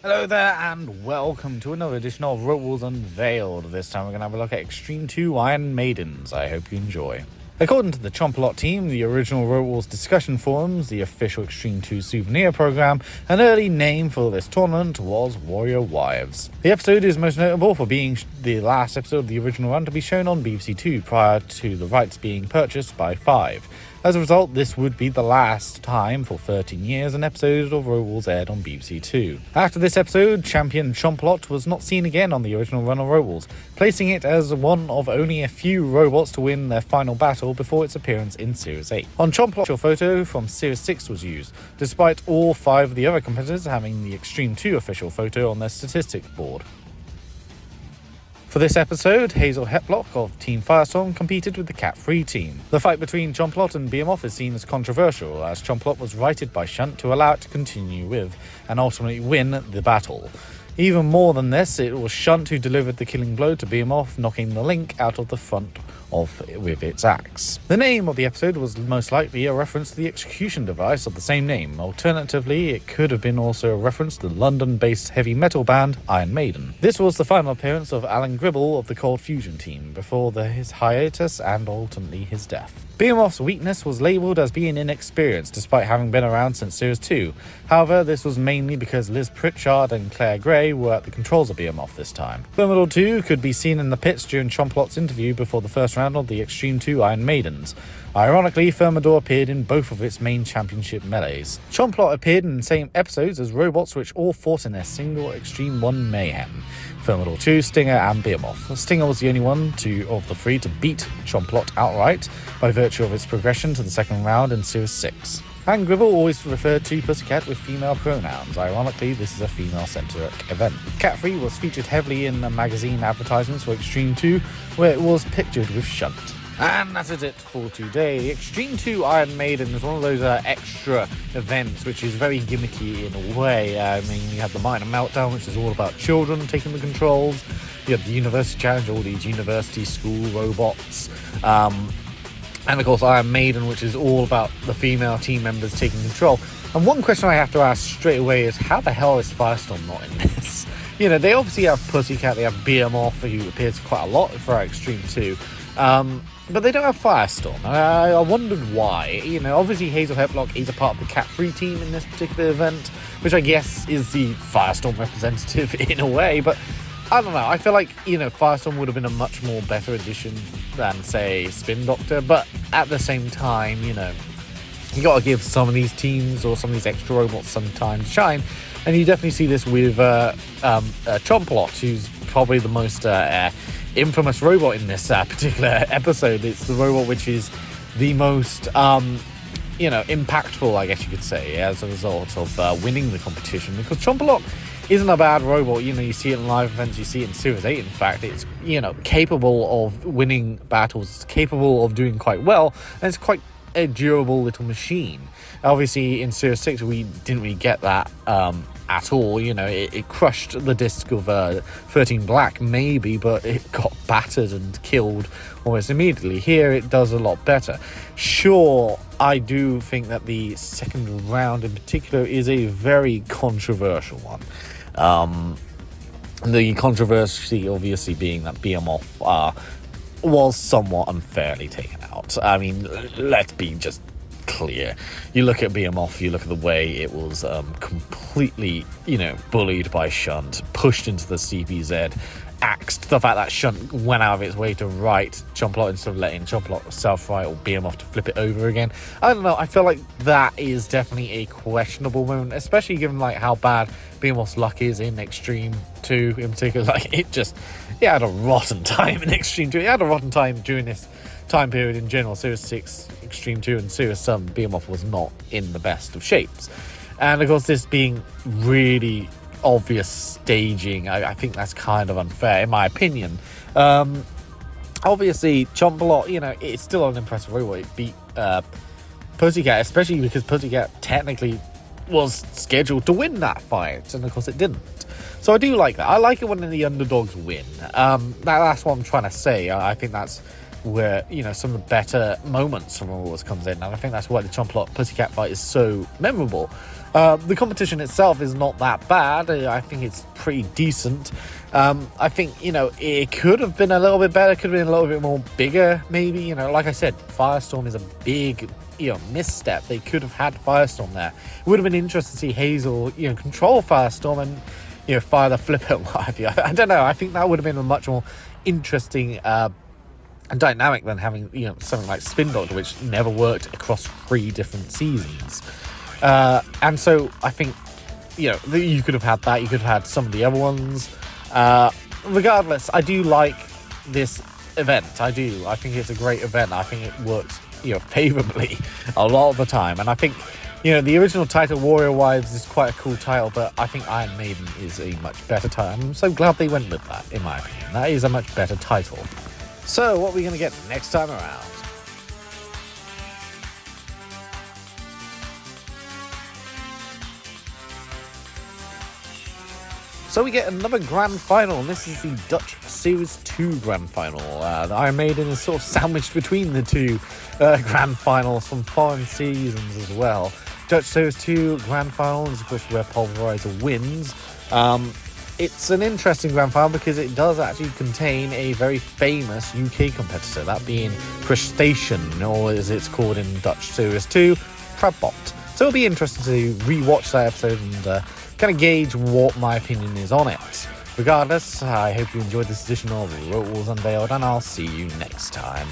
Hello there and welcome to another edition of Robots Unveiled. This time we're going to have a look at Extreme 2 Iron Maidens. I hope you enjoy. According to the Chomp-A-Lot team, the original Robots discussion forums, the official Extreme 2 souvenir program, an early name for this tournament was Warrior Wives. The episode is most notable for being the last episode of the original run to be shown on BBC 2 prior to the rights being purchased by Five. As a result, this would be the last time for 13 years an episode of Robots aired on BBC 2. After this episode, champion Chomp-A-Lot was not seen again on the original run of Robots, placing it as one of only a few robots to win their final battle before its appearance in Series 8. On Chomp-A-Lot, a photo from Series 6 was used, despite all 5 of the other competitors having the Extreme 2 official photo on their statistics board. For this episode, Hazel Heplock of Team Firestorm competed with the Cat-Free team. The fight between Chomp-A-Lot and Behemoth is seen as controversial, as Chomp-A-Lot was righted by Shunt to allow it to continue with, and ultimately win, the battle. Even more than this, it was Shunt who delivered the killing blow to Behemoth, knocking the Link out of the front with its axe. The name of the episode was most likely a reference to the execution device of the same name. Alternatively, it could have been also a reference to the London-based heavy metal band Iron Maiden. This was the final appearance of Alan Gribble of the Cold Fusion team, before his hiatus and ultimately his death. Behemoth's weakness was labelled as being inexperienced despite having been around since Series 2. However, this was mainly because Liz Pritchard and Claire Gray were at the controls of Behemoth this time. Thermidor 2 could be seen in the pits during Chomp-A-Lot's interview before the first round of the Extreme 2 Iron Maidens. Ironically, Thermidor appeared in both of its main championship melees. Chomp-A-Lot appeared in the same episodes as robots which all fought in their single Extreme 1 mayhem. Thermidor 2, Stinger and Behemoth. Stinger was the only one of the three to beat Chomp-A-Lot outright by virtue of its progression to the second round in Series 6. And Gribble always referred to Pussycat with female pronouns. Ironically, this is a female-centric event. Cat-Free was featured heavily in the magazine advertisements for Extreme 2, where it was pictured with Shunt. And that is it for today. The Extreme 2 Iron Maiden is one of those extra events which is very gimmicky in a way. I mean, you have the Minor Meltdown, which is all about children taking the controls. You have the University Challenge, all these university school robots. And of course Iron Maiden, which is all about the female team members taking control. And one question I have to ask straight away is, how the hell is Firestorm not in this? You know, they obviously have Pussycat, they have Behemoth, who appears quite a lot for Extreme 2. But they don't have Firestorm. I wondered why. You know, obviously Hazel Heplock is a part of the Cat-Free team in this particular event, which I guess is the Firestorm representative in a way, but I don't know. I feel like, you know, Firestorm would have been a much more better addition than, say, Spin Doctor, but at the same time, you know, you got to give some of these teams or some of these extra robots some time to shine, and you definitely see this with Chomp-A-Lot, who's probably the most infamous robot in this particular episode. It's the robot which is the most, impactful, I guess you could say, as a result of winning the competition, because Chomp-A-Lot isn't a bad robot. You know, you see it in live events, you see it in Series 8, in fact. It's, you know, capable of winning battles, it's capable of doing quite well, and it's quite a durable little machine. Obviously, in Series 6, we didn't really get that at all. You know, it crushed the disc of 13 Black, maybe, but it got battered and killed almost immediately. Here, it does a lot better. Sure, I do think that the second round in particular is a very controversial one. The controversy obviously being that Behemoth was somewhat unfairly taken out. I mean, let's be just clear. You look at Behemoth, you look at the way it was completely, you know, bullied by Shunt, pushed into the CPZ, axed. The fact that Shunt went out of its way to right Chomp-A-Lot instead of letting Chomp-A-Lot self-right or Behemoth to flip it over again. I don't know, I feel like that is definitely a questionable moment, especially given like how bad Behemoth's luck is in Extreme 2 in particular. Like, it had a rotten time in Extreme 2. It had a rotten time during this time period in general. Series 6, Extreme 2 and Series 7, Behemoth was not in the best of shapes. And of course, this being really obvious staging, I think that's kind of unfair in my opinion. Obviously Chomp-A-Lot, you know, it's still an impressive robot. It beat Pussycat, especially because Pussycat technically was scheduled to win that fight, and of course it didn't. So I do like that. I like it when the underdogs win. That's what I'm trying to say. I think that's where, you know, some of the better moments from Road Wars comes in, and I think that's why the Chompalot Pussycat fight is so memorable. The competition itself is not that bad. I think it's pretty decent. I think, you know, it could have been a little bit better, could have been a little bit more bigger, maybe. You know, like I said, Firestorm is a big, you know, misstep. They could have had Firestorm there. It would have been interesting to see Hazel, you know, control Firestorm and, you know, fire the flipper and what have you. I don't know. I think that would have been a much more interesting dynamic than having, you know, something like Spin Doctor, which never worked across 3 different seasons. And so I think, you know, you could have had that. You could have had some of the other ones. Regardless, I do like this event. I do. I think it's a great event. I think it works, you know, favorably a lot of the time. And I think, you know, the original title, Warrior Wives, is quite a cool title, but I think Iron Maiden is a much better title. I'm so glad they went with that, in my opinion. That is a much better title. So, what are we going to get next time around? So we get another grand final, and this is the Dutch Series 2 grand final. The Iron Maiden is sort of sandwiched between the 2 grand finals from foreign seasons as well. Dutch Series 2 grand final is, of course, where Pulverizer wins. It's an interesting grand final because it does actually contain a very famous UK competitor, that being Crustacean, or as it's called in Dutch Series 2, Crabbot. So it'll be interesting to rewatch that episode and kind of gauge what my opinion is on it. Regardless, I hope you enjoyed this edition of Road Wars Unveiled, and I'll see you next time.